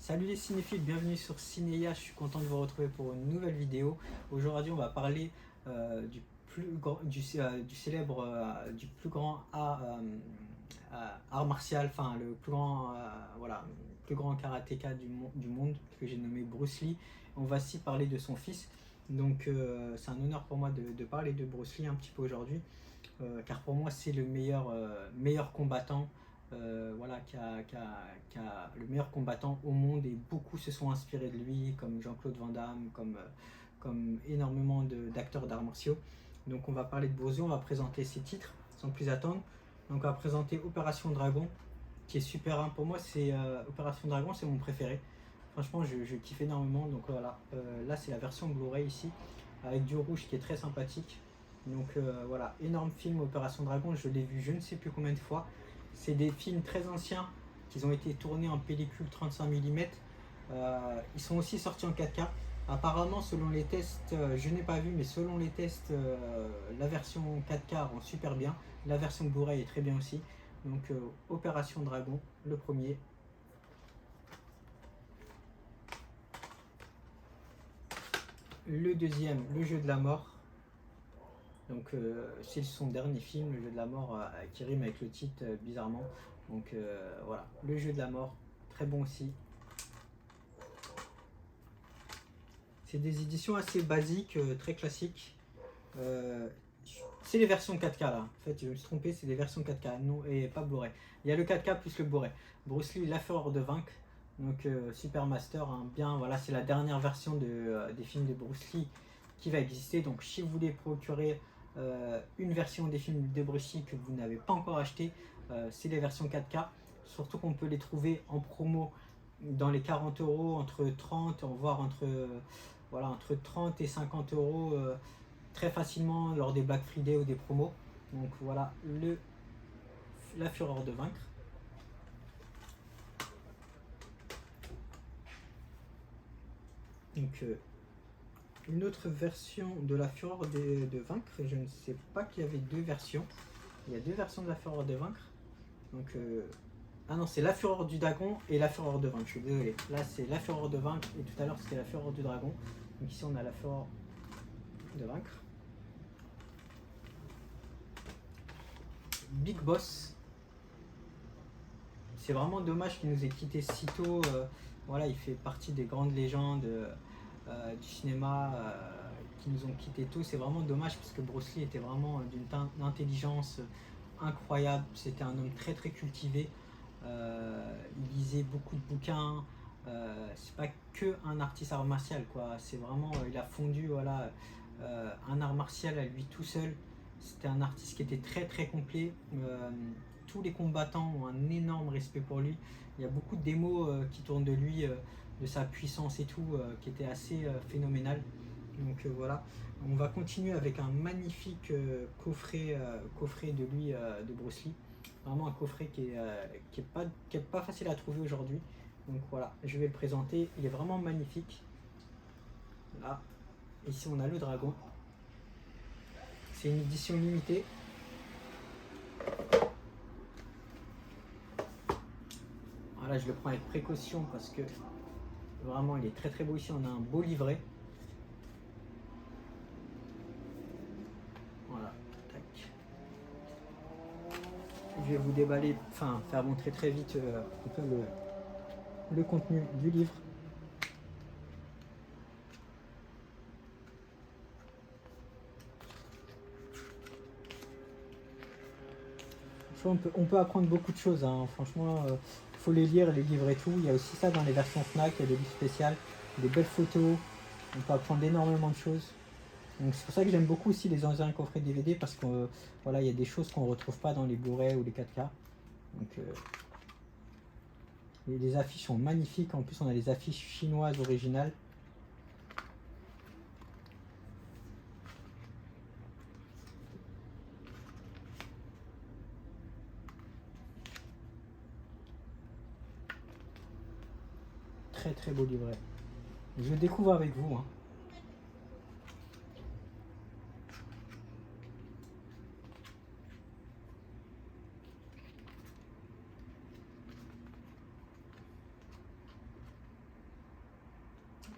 Salut les cinéphiles, bienvenue sur Cinéa, je suis content de vous retrouver pour une nouvelle vidéo. Aujourd'hui on va parler du célèbre, du plus grand art martial, enfin le plus grand, voilà, le plus grand karatéka du monde que j'ai nommé Bruce Lee. On va aussi parler de son fils, donc c'est un honneur pour moi de parler de Bruce Lee un petit peu aujourd'hui, car pour moi c'est le meilleur combattant, voilà, qui a le meilleur combattant au monde, et beaucoup se sont inspirés de lui, comme Jean-Claude Van Damme, comme énormément d'acteurs d'arts martiaux. Donc on va parler de Bruce Lee, on va présenter ses titres sans plus attendre. Donc on va présenter Opération Dragon, qui est super, hein. Pour moi c'est Opération Dragon, c'est mon préféré. Franchement je kiffe énormément. Donc voilà, là c'est la version Blu-ray ici, avec du rouge qui est très sympathique. Donc voilà, énorme film Opération Dragon, je l'ai vu je ne sais plus combien de fois. C'est des films très anciens qui ont été tournés en pellicule 35 mm. Ils sont aussi sortis en 4K. Apparemment, selon les tests, je n'ai pas vu, mais selon les tests, la version 4K rend super bien. La version Blu-ray est très bien aussi. Donc Opération Dragon, le premier. Le deuxième, Le Jeu de la Mort. Donc c'est son dernier film, Le Jeu de la Mort, qui rime avec le titre bizarrement. Donc voilà, Le Jeu de la Mort, très bon aussi. C'est des éditions assez basiques, très classiques. C'est les versions 4K là. En fait, je me suis trompé, c'est des versions 4K, non, et pas Blu-ray. Il y a le 4K plus le Blu-ray. Bruce Lee, La Fureur de vaincre. Donc Super Master, hein, bien, voilà, c'est la dernière version des films de Bruce Lee qui va exister. Donc si vous voulez procurer une version des films de Bruce Lee que vous n'avez pas encore acheté, c'est les versions 4K. Surtout qu'on peut les trouver en promo dans les 40 euros, entre 30, voire voilà, entre 30 et 50 euros, très facilement lors des Black Friday ou des promos. Donc voilà, La Fureur de vaincre. Donc une autre version de La Fureur de vaincre, je ne sais pas qu'il y avait deux versions. Il y a deux versions de La Fureur de vaincre. Donc ah non, c'est La Fureur du Dragon et La Fureur de vaincre, je suis désolé. Là c'est La Fureur de vaincre et tout à l'heure c'était La Fureur du Dragon. Donc ici on a La Fureur de vaincre. Big Boss. C'est vraiment dommage qu'il nous ait quitté si tôt. Voilà, il fait partie des grandes légendes du cinéma qui nous ont quitté tôt. C'est vraiment dommage parce que Bruce Lee était vraiment d'une intelligence incroyable. C'était un homme très très cultivé. Il lisait beaucoup de bouquins. C'est pas que un artiste art martial, quoi. C'est vraiment, il a fondu, voilà, un art martial à lui tout seul. C'était un artiste qui était très très complet. Tous les combattants ont un énorme respect pour lui. Il y a beaucoup de démos qui tournent de lui, de sa puissance et tout, qui était assez phénoménal. Donc voilà, on va continuer avec un magnifique coffret de lui, de Bruce Lee. Vraiment un coffret qui est pas facile à trouver aujourd'hui. Donc voilà, je vais le présenter. Il est vraiment magnifique. Là, ici on a le dragon. C'est une édition limitée. Voilà, je le prends avec précaution parce que vraiment il est très très beau. Ici on a un beau livret. Voilà, tac. Je vais vous déballer, enfin faire montrer très vite un peu le contenu du livre. On peut apprendre beaucoup de choses, hein. Franchement, faut les lire, les livres et tout. Il y a aussi ça dans les versions Fnac, il y a des livres spéciaux, des belles photos. On peut apprendre énormément de choses. Donc c'est pour ça que j'aime beaucoup aussi les anciens coffrets DVD, parce que voilà, il y a des choses qu'on ne retrouve pas dans les Blu-ray ou les 4K. Donc les affiches sont magnifiques. En plus on a les affiches chinoises originales. Très très beau livret. Je découvre avec vous, hein.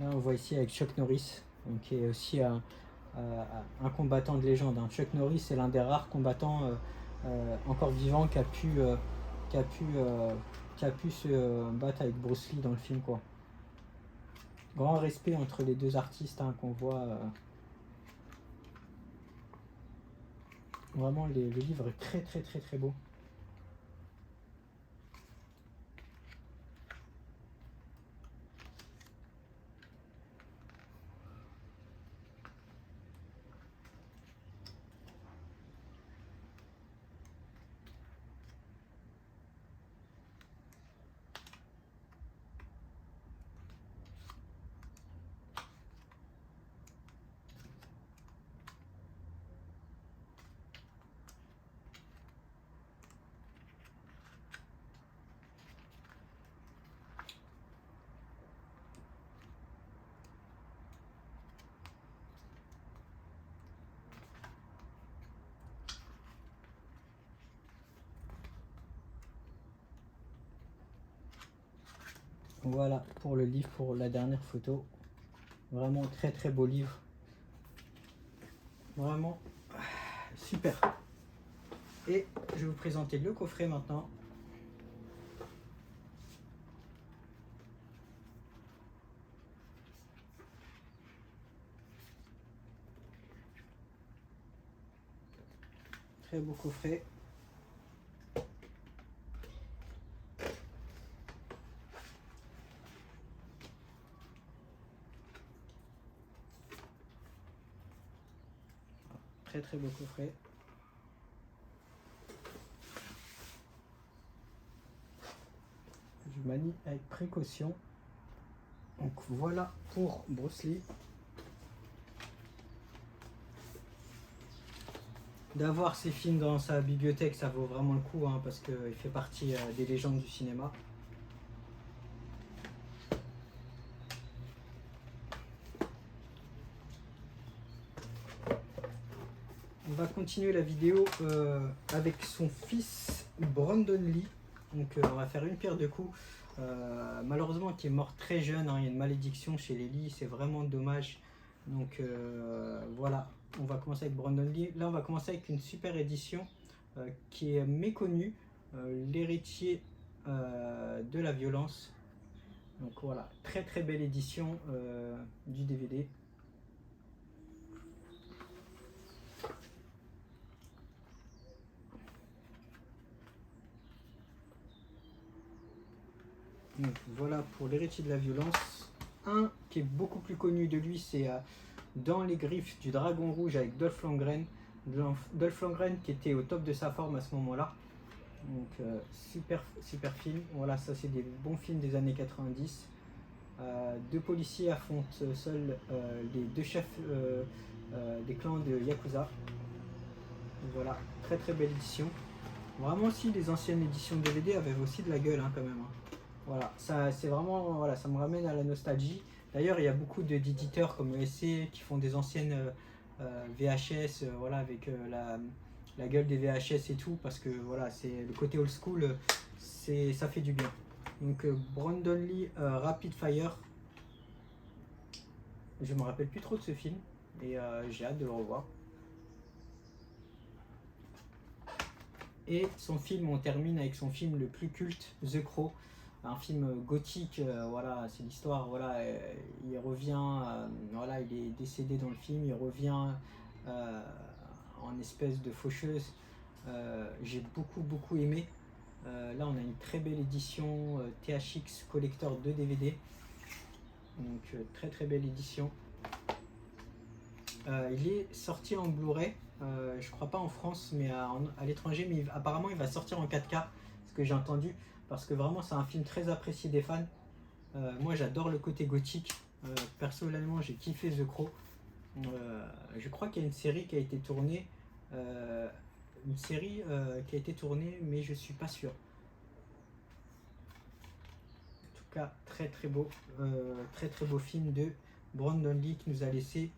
Là, on voit ici avec Chuck Norris, donc, qui est aussi un combattant de légende. Hein. Chuck Norris est l'un des rares combattants encore vivants qui a pu, qui a pu se battre avec Bruce Lee dans le film, quoi. Grand respect entre les deux artistes, hein, qu'on voit. Vraiment, le livre est très très très très beau. Voilà pour le livre, pour la dernière photo. Vraiment très très beau livre. Vraiment super. Et je vais vous présenter le coffret maintenant. Très beau coffret. Très très beau coffret. Je manie avec précaution. Donc voilà pour Bruce Lee. D'avoir ces films dans sa bibliothèque, ça vaut vraiment le coup, hein, parce qu'il fait partie des légendes du cinéma. On va continuer la vidéo avec son fils Brandon Lee. Donc on va faire une pierre deux coups. Malheureusement, qui est mort très jeune, hein, il y a une malédiction chez les Lee, c'est vraiment dommage. Donc voilà, on va commencer avec Brandon Lee. Là, on va commencer avec une super édition qui est méconnue, l'héritier de la violence. Donc voilà, très très belle édition du DVD. Donc voilà pour l'héritier de la violence. Un qui est beaucoup plus connu de lui, c'est Dans les griffes du dragon rouge avec Dolph Lundgren. Dolph Lundgren qui était au top de sa forme à ce moment-là. Donc super film. Voilà, ça c'est des bons films des années 90. Deux policiers affrontent seuls les deux chefs des clans de Yakuza. Donc voilà, très très belle édition. Vraiment aussi les anciennes éditions de DVD avaient aussi de la gueule, hein, quand même. Hein. Voilà, ça c'est vraiment, voilà, ça me ramène à la nostalgie. D'ailleurs, il y a beaucoup d'éditeurs comme ESC qui font des anciennes VHS, voilà, avec la gueule des VHS et tout, parce que voilà, c'est le côté old school, ça fait du bien. Donc Brandon Lee, Rapid Fire. Je me rappelle plus trop de ce film et j'ai hâte de le revoir. Et son film, on termine avec son film le plus culte, The Crow, un film gothique. Voilà, c'est l'histoire. Voilà, il revient, voilà, il est décédé dans le film, il revient en espèce de faucheuse. J'ai beaucoup aimé. Là, on a une très belle édition THX collector de DVD. Donc très belle édition. Il est sorti en Blu-ray. Je crois pas en France, mais à l'étranger, mais apparemment il va sortir en 4K, ce que j'ai entendu, parce que vraiment c'est un film très apprécié des fans. Moi j'adore le côté gothique. Personnellement, j'ai kiffé The Crow. Je crois qu'il y a une série qui a été tournée, mais je suis pas sûr. En tout cas, très beau film de Brandon Lee qui nous a laissé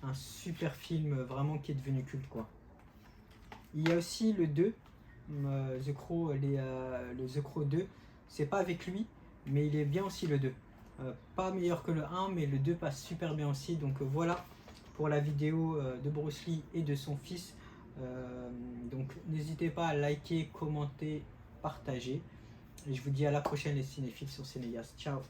un super film vraiment qui est devenu culte, quoi. Il y a aussi le 2, The Crow, le The Crow 2, c'est pas avec lui, mais il est bien aussi le 2. Pas meilleur que le 1, mais le 2 passe super bien aussi. Donc voilà pour la vidéo de Bruce Lee et de son fils. Donc n'hésitez pas à liker, commenter, partager. Et je vous dis à la prochaine les cinéphiles sur Cinéas. Ciao.